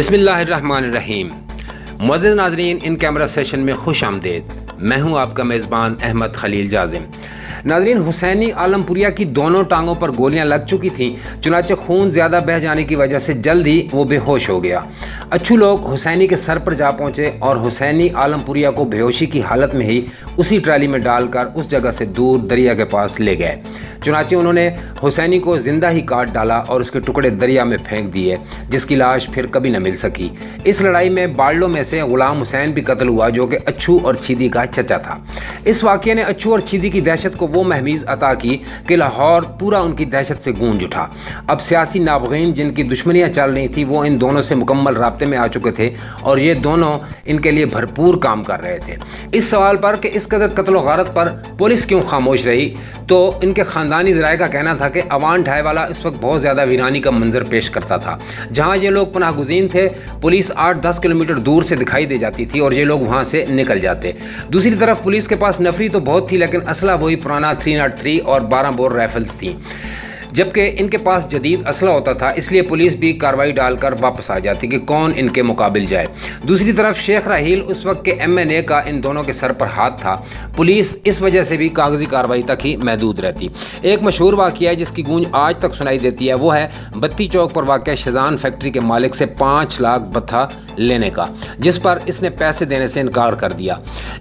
بسم اللہ الرحمن الرحیم۔ معزز ناظرین، ان کیمرہ سیشن میں خوش آمدید۔ میں ہوں آپ کا میزبان احمد خلیل جازم۔ ناظرین، حسینی عالم پوریا کی دونوں ٹانگوں پر گولیاں لگ چکی تھیں، چنانچہ خون زیادہ بہہ جانے کی وجہ سے جلد ہی وہ بے ہوش ہو گیا۔ اچھو لوگ حسینی کے سر پر جا پہنچے اور حسینی عالم پوریا کو بے ہوشی کی حالت میں ہی اسی ٹرالی میں ڈال کر اس جگہ سے دور دریا کے پاس لے گئے۔ چنانچہ انہوں نے حسینی کو زندہ ہی کاٹ ڈالا اور اس کے ٹکڑے دریا میں پھینک دیے، جس کی لاش پھر کبھی نہ مل سکی۔ اس لڑائی میں باڑلوں میں سے غلام حسین بھی قتل ہوا، جو کہ اچھو اور چیدی کا چچا تھا۔ اس واقعے نے اچھو اور چیدی کی دہشت کو وہ مہمیز عطا کی کہ لاہور پورا ان کی دہشت سے گونج اٹھا۔ اب سیاسی نابغین جن کی دشمنیاں چل رہی تھیں وہ ان دونوں سے مکمل رابطے میں آ چکے تھے اور یہ دونوں ان کے لیے بھرپور کام کر رہے تھے۔ اس سوال پر کہ اس قدر قتل و غارت پر پولیس کیوں خاموش رہی، تو ان کے خاندانی ذرائع کا کہنا تھا کہ اوان ڈھائی والا اس وقت بہت زیادہ ویرانی کا منظر پیش کرتا تھا۔ جہاں یہ لوگ پناہ گزین تھے، پولیس 8-10 کلومیٹر دور سے دکھائی دے جاتی تھی اور یہ لوگ وہاں سے نکل جاتے۔ دوسری طرف پولیس کے پاس نفری تو بہت تھی، لیکن اسلحہ وہی پرانا 303 اور 12 بور رائفلز تھیں، جبکہ ان کے پاس جدید اسلحہ ہوتا تھا۔ اس لیے پولیس بھی کارروائی ڈال کر واپس آ جاتی کہ کون ان کے مقابل جائے۔ دوسری طرف شیخ راحیل اس وقت کے MNA کا ان دونوں کے سر پر ہاتھ تھا۔ پولیس اس وجہ سے بھی کاغذی کارروائی تک ہی محدود رہتی۔ ایک مشہور واقعہ ہے جس کی گونج آج تک سنائی دیتی ہے، وہ ہے بتی چوک پر واقع شیزان فیکٹری کے مالک سے 5 لاکھ بتھا لینے کا، جس پر اس نے پیسے دینے سے انکار کر دیا۔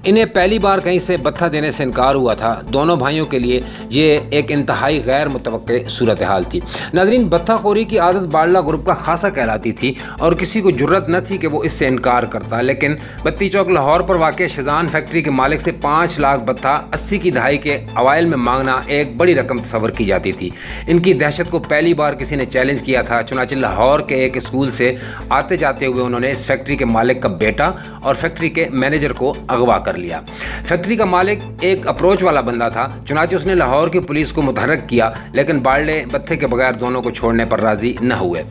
انہیں پہلی بار کہیں سے بتھا دینے سے انکار ہوا تھا۔ دونوں بھائیوں کے لیے یہ ایک انتہائی غیر متوقع صورتحال تھی۔ ناظرین، بتھا خوری کی عادت باڑلا گروپ کا خاصا کہلاتی تھی اور کسی کو جرت نہ تھی کہ وہ اس سے انکار کرتا، لیکن بتی چوک لاہور پر واقع شیزان فیکٹری کے مالک سے 5 لاکھ بتھا 80 کی دہائی کے اوائل میں مانگنا ایک بڑی رقم تصور کی جاتی تھی۔ ان کی دہشت کو پہلی بار کسی نے چیلنج کیا تھا، چنانچہ لاہور کے ایک اسکول سے آتے جاتے ہوئے انہوں نے اس فیکٹری کے مالک کا بیٹا اور فیکٹری کے مینیجر کو اغوا کر لیا۔ فیکٹری کا مالک ایک اپروچ والا بندہ تھا، چنانچہ اس نے لاہور کی پولیس کو متحرک کیا، لیکن باڑلے بتھے کے بغیر دونوں کو چھوڑنے پر راضی نہ ہوئے۔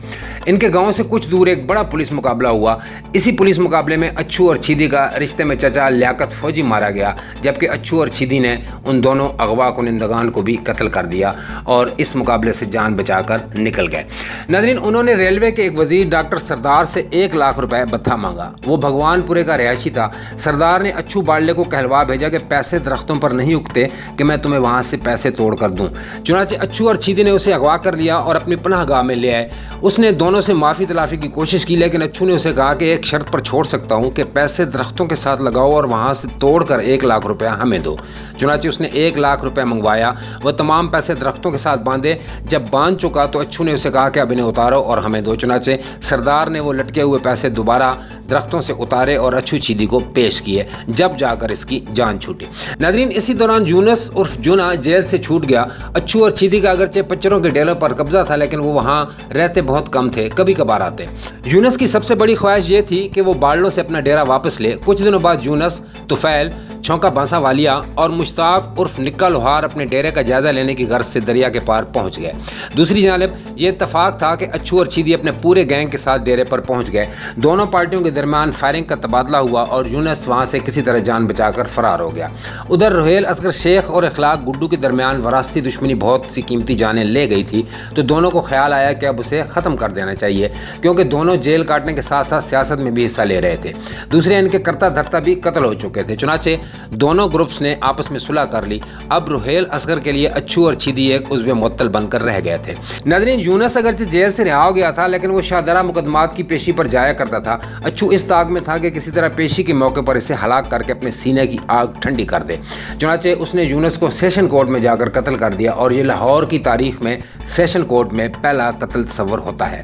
ان کے گاؤں سے کچھ دور ایک بڑا پولیس مقابلہ ہوا۔ اسی پولیس مقابلے میں اچھو اور چیدی کا رشتے میں چچا لیاقت فوجی مارا گیا، جبکہ اچھو اور چیدی نے ان دونوں اغوا کنندگان کو بھی قتل کر دیا اور اس مقابلے سے جان بچا کر نکل گئے۔ ناظرین، انہوں نے ریلوے کے ایک وزیر ڈاکٹر سردار سے 1 لاکھ روپے بتھا مانگا۔ وہ بھگوان پورے کا رہائشی تھا۔ سردار نے اچھو باڑلے کو کہلوا بھیجا کہ پیسے درختوں پر نہیں اگتے کہ میں تمہیں وہاں سے پیسے توڑ کر دوں۔ چنانچہ اچھو اور چیدی نے اسے اغوا کر لیا اور اپنی پناہ گاہ میں لے آئے۔ اس نے دونوں سے معافی تلافی کی کوشش کی، لیکن اچھو نے اسے کہا کہ ایک شرط پر چھوڑ سکتا ہوں کہ پیسے درختوں کے ساتھ لگاؤ اور وہاں سے توڑ کر 1 لاکھ روپے ہمیں دو۔ چنانچہ اس نے 1 لاکھ روپے منگوایا۔ وہ تمام پیسے درختوں کے ساتھ باندھے۔ جب باندھ چکا تو اچھو نے اسے کہا کہ اب انہیں اتارو اور ہمیں دو۔ چنانچہ سردار نے وہ لٹکے ہوئے پیسے دوبارہ درختوں سے اتارے اور اچھو چیدی کو پیش کیے، جب جا کر اس کی جان چھوٹی۔ ناظرین، اسی دوران یونس عرف جونا جیل سے چھوٹ گیا۔ اچھو اور چیدی کا اگرچہ پچروں کے ڈیلوں پر قبضہ تھا، لیکن وہ وہاں رہتے بہت کم تھے، کبھی کبھار آتے۔ یونس کی سب سے بڑی خواہش یہ تھی کہ وہ باڑلوں سے اپنا ڈیرا واپس لے۔ کچھ دنوں بعد یونس، طفیل، چھونکا بانسا والیا اور مشتاق عرف نکا لوہار اپنے ڈیرے کا جائزہ لینے کی غرض سے دریا کے پار پہنچ گئے۔ دوسری جانب یہ اتفاق تھا کہ اچھو اور چیدی اپنے پورے گینگ کے ساتھ ڈیرے پر پہنچ گئے۔ دونوں پارٹیوں کے درمیان فائرنگ کا تبادلہ ہوا اور یونس وہاں سے کسی طرح جان بچا کر فرار ہو گیا۔ ادھر روہیل اصغر شیخ اور اخلاق گڈو کے درمیان وراثتی دشمنی بہت سی قیمتی جانیں لے گئی تھی، تو دونوں کو خیال آیا کہ اب اسے ختم کر دینا چاہیے، کیونکہ دونوں جیل کاٹنے کے ساتھ ساتھ سیاست میں بھی حصہ لے رہے تھے۔ دوسرے ان کے کرتا دھرتا بھی قتل ہو چکے تھے۔ چنانچہ دونوں گروپس نے آپس میں صلح کر لی۔ اب روہیل اصغر کے لیے اچھو اور چیدی ایک عضو معطل بن کر رہ گئے تھے۔ ناظرین، یونس اگرچہ جیل سے رہا ہو گیا تھا، لیکن وہ شاہدرہ مقدمات کی پیشی پر جایا کرتا تھا۔ اچھو اس طاق میں تھا کہ کسی طرح پیشی کے موقع پر اسے ہلاک کر کے اپنے سینے کی آگ ٹھنڈی کر دے۔ چنانچہ اس نے یونس کو سیشن کورٹ میں جا کر قتل کر دیا اور یہ لاہور کی تاریخ میں سیشن کورٹ میں پہلا قتل تصور ہوتا ہے۔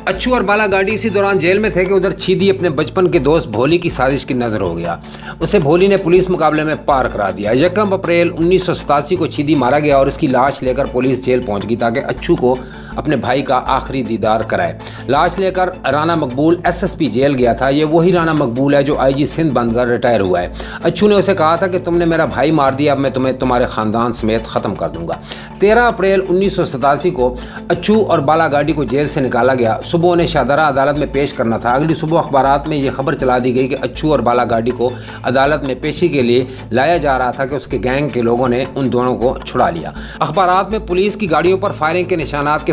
اچھو اور بالا گاڑی اسی دوران جیل میں تھے کہ ادھر چیدی اپنے بچپن کے دوست بھولی کی سازش کی نظر ہو گیا۔ اسے بھولی نے پولیس مقابلے میں پار کرا دیا۔ 1 اپریل 1987 کو چیدی مارا گیا اور اس کی لاش لے کر پولیس جیل پہنچ گئی تاکہ اچھو کو اپنے بھائی کا آخری دیدار کرائے۔ لاش لے کر رانا مقبول SSP جیل گیا تھا۔ یہ وہی رانا مقبول ہے جو IG سندھ بن کر ریٹائر ہوا ہے۔ اچھو نے اسے کہا تھا کہ تم نے میرا بھائی مار دیا، اب میں تمہیں تمہارے خاندان سمیت ختم کر دوں گا۔ 13 اپریل 1987 کو اچھو اور بالا گاڑی کو جیل سے نکالا گیا۔ صبح انہیں شاہدرہ عدالت میں پیش کرنا تھا۔ اگلی صبح اخبارات میں یہ خبر چلا دی گئی کہ اچھو اور بالا گاڑی کو عدالت میں پیشی کے لیے لایا جا رہا تھا کہ اس کے گینگ کے لوگوں نے ان دونوں کو چھڑا لیا۔ اخبارات میں پولیس کی گاڑیوں پر فائرنگ کے نشانات کے